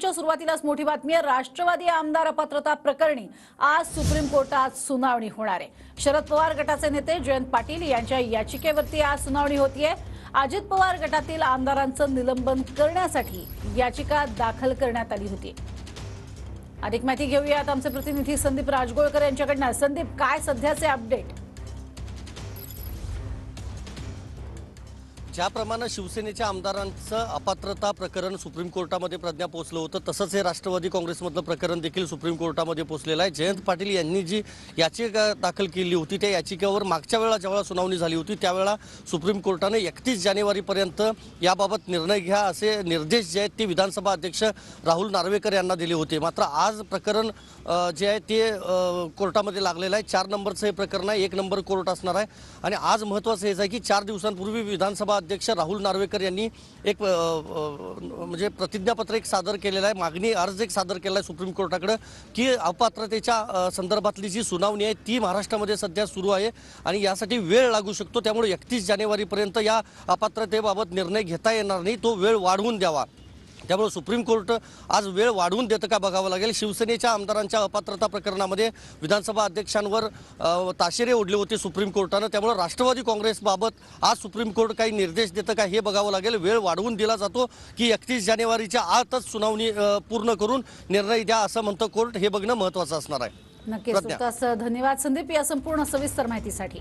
च्या सुरुवातीलाच मोठी बातमी आहे। राष्ट्रवादी आमदार अपात्रता प्रकरणी आज सुप्रीम कोर्टात सुनावणी होणार आहे। शरद पवार गटाचे नेते जयंत पाटील यांच्या याचिकेवरती आज सुनावणी होतीये। अजित पवार गटातील आमदारांचं निलंबन करण्यासाठी याचिका दाखल करण्यात आली होती। अधिक माहिती घेऊयात आमचे प्रतिनिधी संदीप राजगोळकर यांच्याकडून। संदीप, काय सध्याचे अपडेट? ज्याप्रमाणे शिवसेनेच्या आमदारांचं अपात्रता प्रकरण सुप्रीम कोर्टामध्ये प्रज्ञा पोहोचलं होतं, तसंच हे राष्ट्रवादी काँग्रेसमधलं प्रकरण देखील सुप्रीम कोर्टामध्ये पोहोचलेलं आहे। जयंत पाटील यांनी जी याचिका दाखल केली होती त्या याचिकेवर मागच्या वेळेला जेव्हा सुनावणी झाली होती त्यावेळेला सुप्रीम कोर्टाने 31 जानेवारीपर्यंत याबाबत निर्णय घ्या असे निर्देश जे आहेत ते विधानसभा अध्यक्ष राहुल नार्वेकर यांना दिले होते। मात्र आज प्रकरण जे आहे ते कोर्टामध्ये लागलेलं आहे। 4 नंबरचं हे प्रकरण आहे, 1 नंबर कोर्ट असणार आहे। आणि आज महत्त्वाचं हेच आहे की 4 दिवसांपूर्वी विधानसभा अध्यक्ष राहुल नार्वेकर यांनी एक म्हणजे प्रतिज्ञापत्र एक सादर केलेलं आहे, मागणी अर्ज एक सादर केला आहे सुप्रीम कोर्टाकडे की अपात्रतेच्या संदर्भातली जी सुनावणी आहे ती महाराष्ट्रामध्ये सध्या सुरू आहे आणि यासाठी वेळ लागू शकतो। त्यामुळे 31 जानेवारीपर्यंत या अपात्रतेबाबत निर्णय घेता येणार नाही, तो वेळ वाढवून द्यावा। त्यामुळे सुप्रीम कोर्ट आज वेळ वाढवून देतं का बघावं लागेल। शिवसेनेच्या आमदारांच्या अपात्रता प्रकरणामध्ये विधानसभा अध्यक्षांवर ताशेरे ओढले होते सुप्रीम कोर्टानं, त्यामुळे राष्ट्रवादी काँग्रेसबाबत आज सुप्रीम कोर्ट काही निर्देश देतं का हे बघावं लागेल। वेळ वाढवून दिला जातो की 31 जानेवारीच्या आतच सुनावणी पूर्ण करून निर्णय द्या असं म्हणतं कोर्ट, हे बघणं महत्त्वाचं असणार आहे। नक्कीच, धन्यवाद संदीप या संपूर्ण सविस्तर माहितीसाठी।